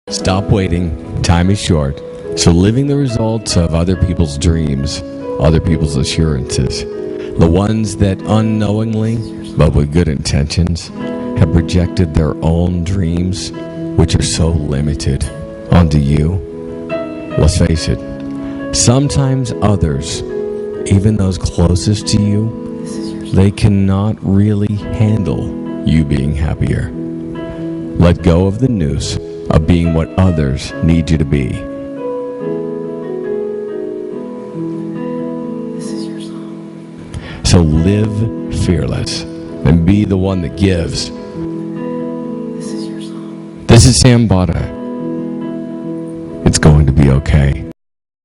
Stop waiting. Time is short. So living the results of other people's dreams, other people's assurances, the ones that unknowingly, but with good intentions, have projected their own dreams, which are so limited, onto you. Let's face it, sometimes others, even those closest to you, they cannot really handle you being happier. Let go of the noose of being what others need you to be. So live fearless and be the one that gives. This is Sam Botta. It's going to be okay.